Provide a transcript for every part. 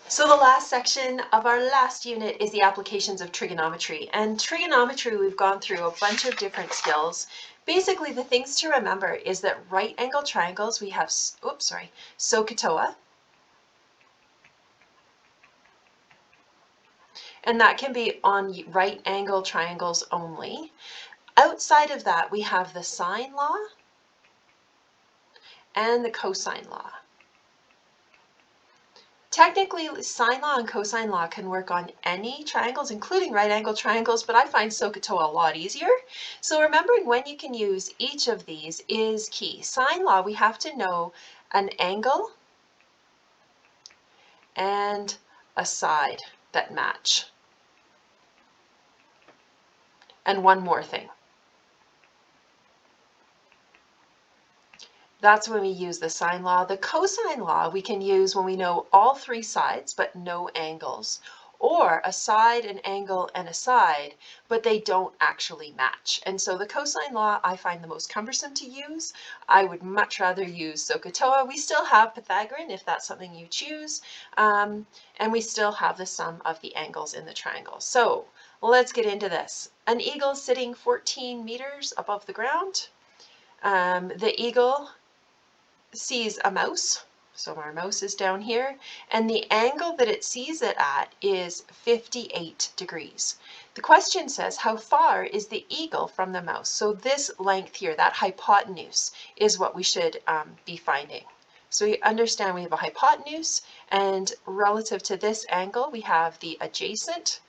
So the last section of our last unit is the applications of trigonometry. And trigonometry, we've gone through a bunch of different skills. Basically, the things to remember is that right angle triangles, we have, SOHCAHTOA. And that can be on right angle triangles only. Outside of that, we have the sine law and the cosine law. Technically, sine law and cosine law can work on any triangles, including right angle triangles, but I find SOHCAHTOA a lot easier. So remembering when you can use each of these is key. Sine law, we have to know an angle and a side that match. And one more thing. That's when we use the sine law. The cosine law we can use when we know all three sides but no angles, or a side, an angle, and a side, but they don't actually match. And so the cosine law I find the most cumbersome to use. I would much rather use SOHCAHTOA. We still have Pythagorean if that's something you choose, and we still have the sum of the angles in the triangle. So let's get into this. An eagle sitting 14 meters above the ground. The eagle sees a mouse, so our mouse is down here, and the angle that it sees it at is 58 degrees. The question says, how far is the eagle from the mouse? So this length here, that hypotenuse, is what we should be finding. So we understand we have a hypotenuse, and relative to this angle, we have the adjacent.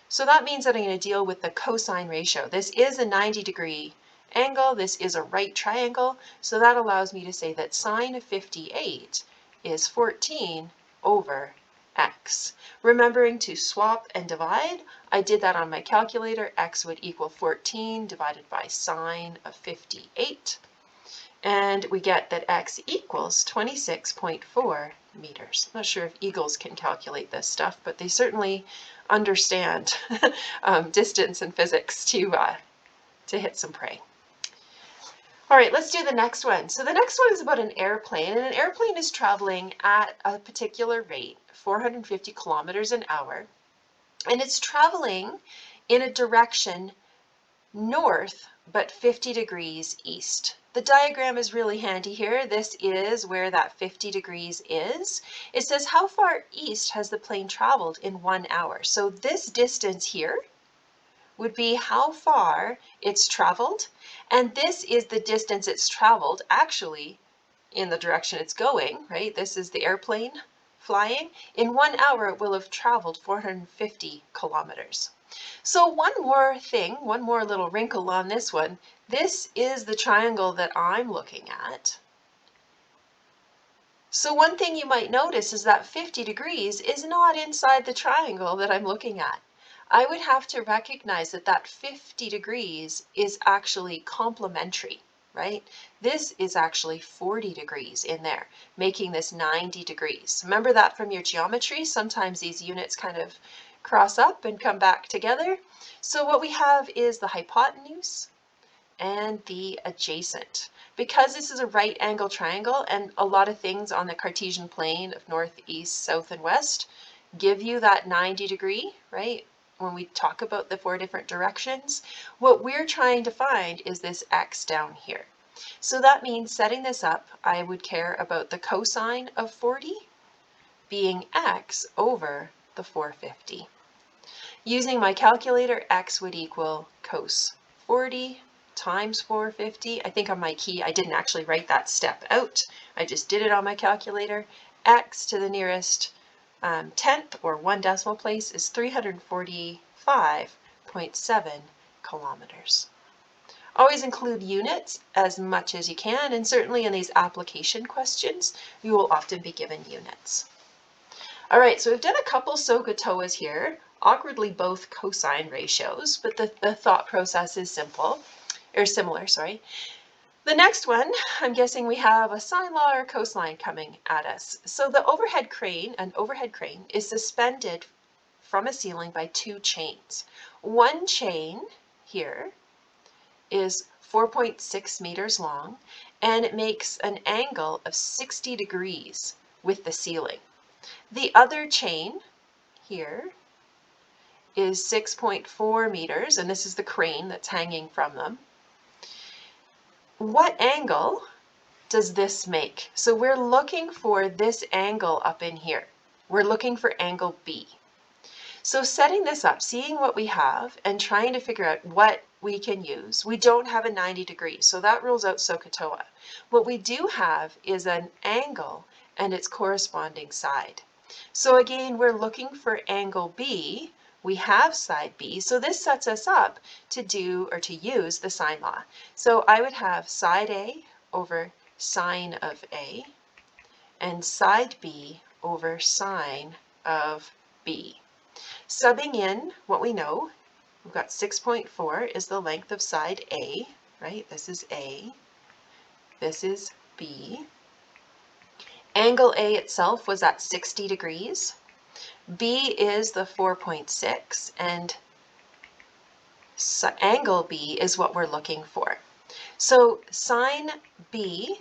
So that means that I'm going to deal with the cosine ratio. This is a 90-degree angle, this is a right triangle, so that allows me to say that sine of 58 is 14 over x. Remembering to swap and divide, I did that on my calculator. X would equal 14 divided by sine of 58, and we get that x equals 26.4 meters. I'm not sure if eagles can calculate this stuff, but they certainly understand distance and physics to hit some prey. All right, let's do the next one. So the next one is about an airplane, and an airplane is traveling at a particular rate, 450 kilometers an hour, and it's traveling in a direction north, but 50 degrees east. The diagram is really handy here. This is where that 50 degrees is. It says how far east has the plane traveled in 1 hour. So this distance here would be how far it's traveled, and this is the distance it's traveled actually in the direction it's going, right? This is the airplane flying. In 1 hour, it will have traveled 450 kilometers. So one more thing, one more little wrinkle on this one. This is the triangle that I'm looking at. So one thing you might notice is that 50 degrees is not inside the triangle that I'm looking at. I would have to recognize that that 50 degrees is actually complementary, right? This is actually 40 degrees in there, making this 90 degrees. Remember that from your geometry? Sometimes these units kind of cross up and come back together. So what we have is the hypotenuse and the adjacent. Because this is a right angle triangle, and a lot of things on the Cartesian plane of north, east, south, and west give you that 90 degree, right? When we talk about the 4 different directions, what we're trying to find is this x down here. So that means setting this up, I would care about the cosine of 40 being x over the 450. Using my calculator, x would equal cos 40 times 450. I think on my key, I didn't actually write that step out. I just did it on my calculator. X to the nearest tenth or 1 decimal place is 345.7 kilometers. Always include units as much as you can, and certainly in these application questions, you will often be given units. All right, so we've done a couple SOHCAHTOAs here, awkwardly both cosine ratios, but the thought process is similar, sorry. The next one, I'm guessing we have a sine law or cosine coming at us. So the overhead crane, an overhead crane, is suspended from a ceiling by 2 chains. One chain here is 4.6 meters long, and it makes an angle of 60 degrees with the ceiling. The other chain here is 6.4 meters, and this is the crane that's hanging from them. What angle does this make? So we're looking for this angle up in here. We're looking for angle B. So setting this up, seeing what we have, and trying to figure out what we can use. We don't have a 90 degrees, so that rules out SOHCAHTOA. What we do have is an angle and its corresponding side. So again, we're looking for angle B. We have side B, so this sets us up to do or to use the sine law. So I would have side A over sine of A and side B over sine of B. Subbing in what we know, we've got 6.4 is the length of side A, right? This is A, this is B. Angle A itself was at 60 degrees. B is the 4.6, and angle B is what we're looking for. So sine B,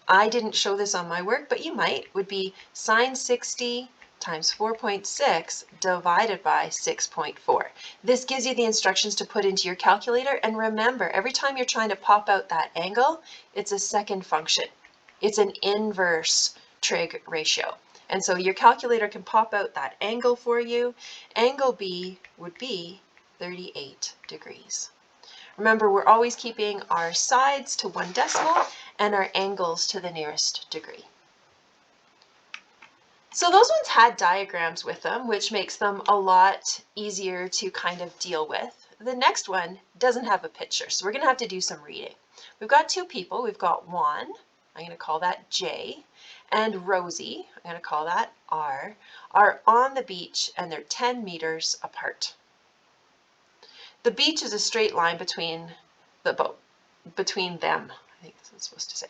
I didn't show this on my work, but you might, would be sine 60 times 4.6 divided by 6.4. This gives you the instructions to put into your calculator, and remember, every time you're trying to pop out that angle, it's a second function. It's an inverse trig ratio. And so your calculator can pop out that angle for you. Angle B would be 38 degrees. Remember, we're always keeping our sides to 1 decimal and our angles to the nearest degree. So those ones had diagrams with them, which makes them a lot easier to kind of deal with. The next one doesn't have a picture, so we're going to have to do some reading. We've got two people. We've got Juan, I'm going to call that J, and Rosie, I'm going to call that R, are on the beach and they're 10 meters apart. The beach is a straight line between the boat, between them, I think that's what I'm supposed to say.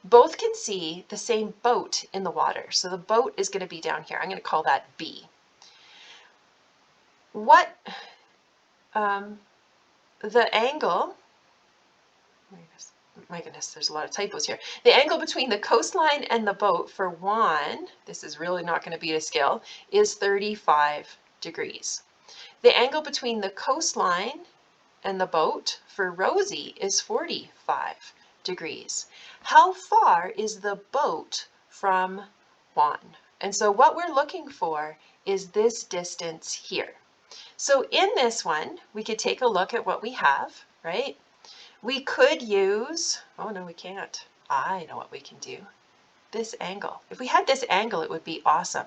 Both can see the same boat in the water, so the boat is going to be down here. I'm going to call that B. What the angle, my goodness, there's a lot of typos here. The angle between the coastline and the boat for Juan, this is really not going to be to scale, is 35 degrees. The angle between the coastline and the boat for Rosie is 45 degrees. How far is the boat from Juan? And so what we're looking for is this distance here. So in this one, we could take a look at what we have, right? We could use, oh no, we can't. I know what we can do. This angle. If we had this angle, it would be awesome.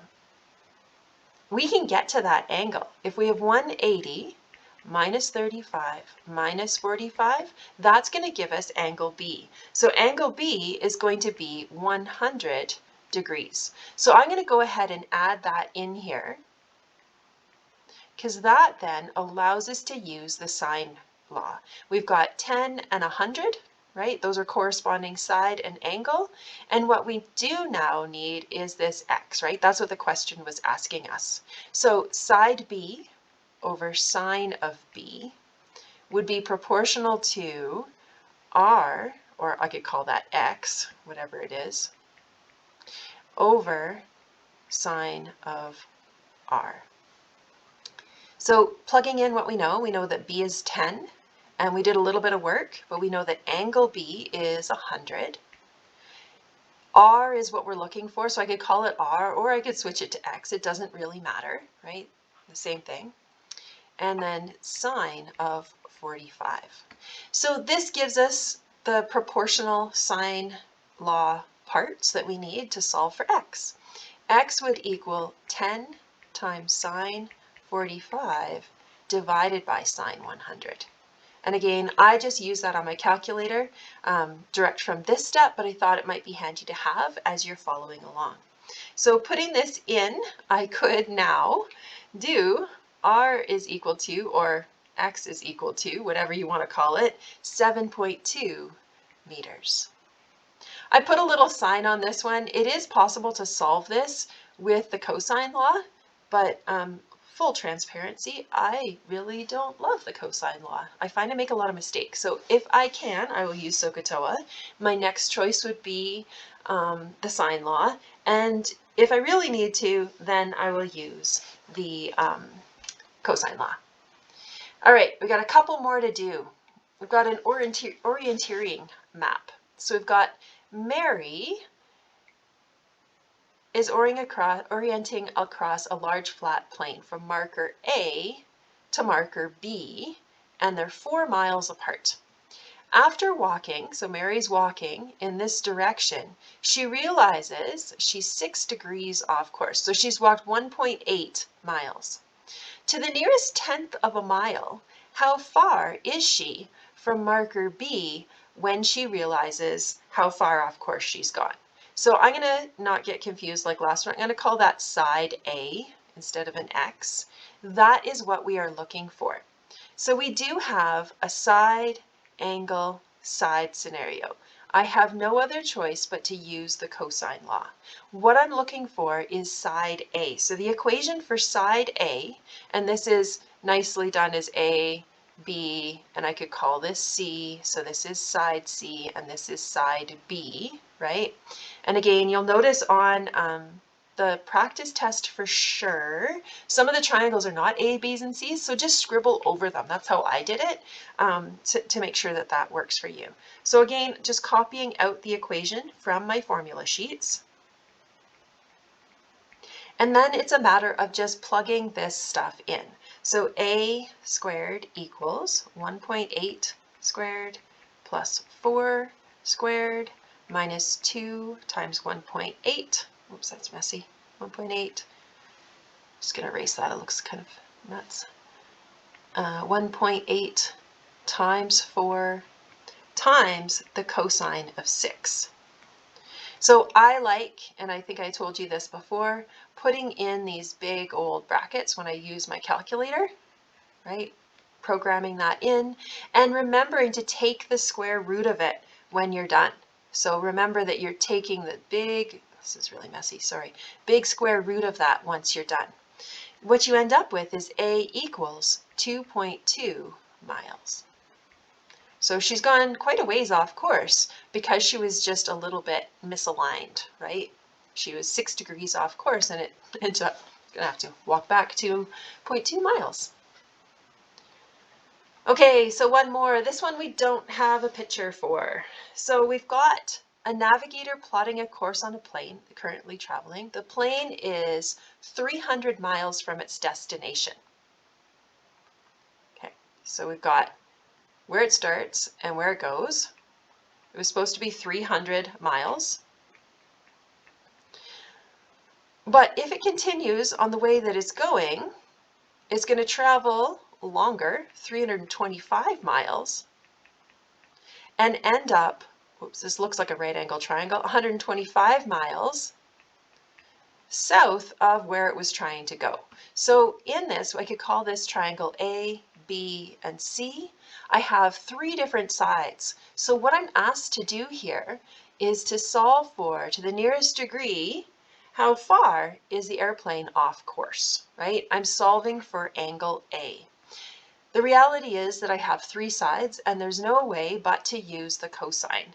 We can get to that angle. If we have 180 minus 35 minus 45, that's going to give us angle B. So angle B is going to be 100 degrees. So I'm going to go ahead and add that in here, because that then allows us to use the sine law. We've got 10 and 100, right? Those are corresponding side and angle. And what we do now need is this x, right? That's what the question was asking us. So side B over sine of B would be proportional to r, or I could call that x, whatever it is, over sine of r. So plugging in what we know that B is 10, and we did a little bit of work, but we know that angle B is 100. R is what we're looking for, so I could call it R, or I could switch it to X. It doesn't really matter, right? The same thing. And then sine of 45. So this gives us the proportional sine law parts that we need to solve for X. X would equal 10 times sine 45 divided by sine 100. And again, I just use that on my calculator direct from this step, but I thought it might be handy to have as you're following along. So putting this in, I could now do R is equal to, or X is equal to, whatever you want to call it, 7.2 meters. I put a little sign on this one. It is possible to solve this with the cosine law, but full transparency, I really don't love the cosine law. I find I make a lot of mistakes. So if I can, I will use SOHCAHTOA. My next choice would be the sine law. And if I really need to, then I will use the cosine law. All right, we got a couple more to do. We've got an orienteering map. So we've got Mary is orienting across a large flat plane from marker A to marker B, and they're 4 miles apart. After walking, so Mary's walking in this direction, she realizes she's 6 degrees off course. So she's walked 1.8 miles. To the nearest tenth of a mile, how far is she from marker B when she realizes how far off course she's gone? So I'm going to not get confused like last one. I'm going to call that side A instead of an X. That is what we are looking for. So we do have a side, angle, side scenario. I have no other choice but to use the cosine law. What I'm looking for is side A. So the equation for side A, and this is nicely done as A, B, and I could call this C. So this is side C and this is side B, right? And again, you'll notice on the practice test for sure, some of the triangles are not A, B's, and C's, so just scribble over them. That's how I did it to make sure that that works for you. So again, just copying out the equation from my formula sheets. And then it's a matter of just plugging this stuff in. So A squared equals 1.8 squared plus 4 squared minus 2 times 1.8. Oops, that's messy. 1.8. Just going to erase that. It looks kind of nuts. 1.8 times 4 times the cosine of 6. So I like, and I think I told you this before, putting in these big old brackets when I use my calculator, right? Programming that in and remembering to take the square root of it when you're done. So remember that you're taking the big, this is really messy, sorry, big square root of that once you're done. What you end up with is A equals 2.2 miles. So she's gone quite a ways off course because she was just a little bit misaligned, right? She was 6 degrees off course and it ends up gonna have to walk back 2.2 miles. Okay, so one more. This one we don't have a picture for. So we've got a navigator plotting a course on a plane currently traveling. The plane is 300 miles from its destination. Okay, so we've got where it starts and where it goes. It was supposed to be 300 miles. But if it continues on the way that it's going, it's going to travel longer, 325 miles, and end up, oops, this looks like a right angle triangle, 125 miles south of where it was trying to go. So in this, I could call this triangle A, B, and C. I have 3 different sides. So what I'm asked to do here is to solve for, to the nearest degree, how far is the airplane off course, right? I'm solving for angle A. The reality is that I have 3 sides and there's no way but to use the cosine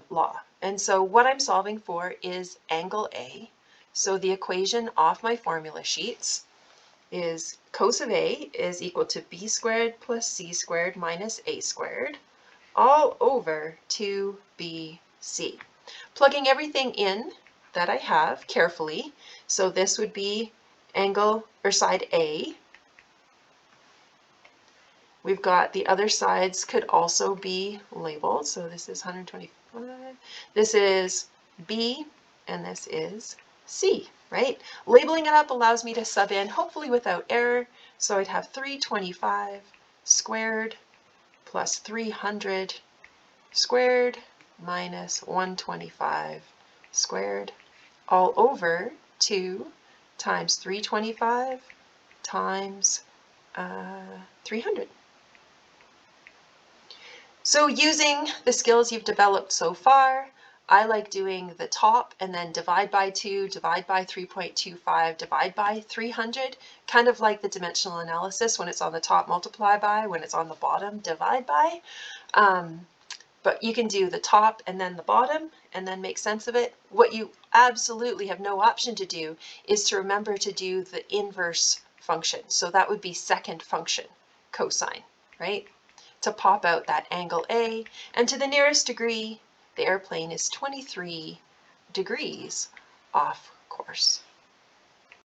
law. And so what I'm solving for is angle A. So the equation off my formula sheets is cos of A is equal to B squared plus C squared minus A squared all over 2BC. Plugging everything in that I have carefully. So this would be angle or side A. We've got the other sides could also be labeled. So this is 125. This is B and this is C, right? Labeling it up allows me to sub in, hopefully without error. So I'd have 325 squared plus 300 squared minus 125 squared all over 2 times 325 times 300. So using the skills you've developed so far, I like doing the top and then divide by 2, divide by 3.25, divide by 300, kind of like the dimensional analysis. When it's on the top, multiply by, when it's on the bottom, divide by. But you can do the top and then the bottom and then make sense of it. What you absolutely have no option to do is to remember to do the inverse function. So that would be second function, cosine, right? To pop out that angle A, and to the nearest degree, the airplane is 23 degrees off course.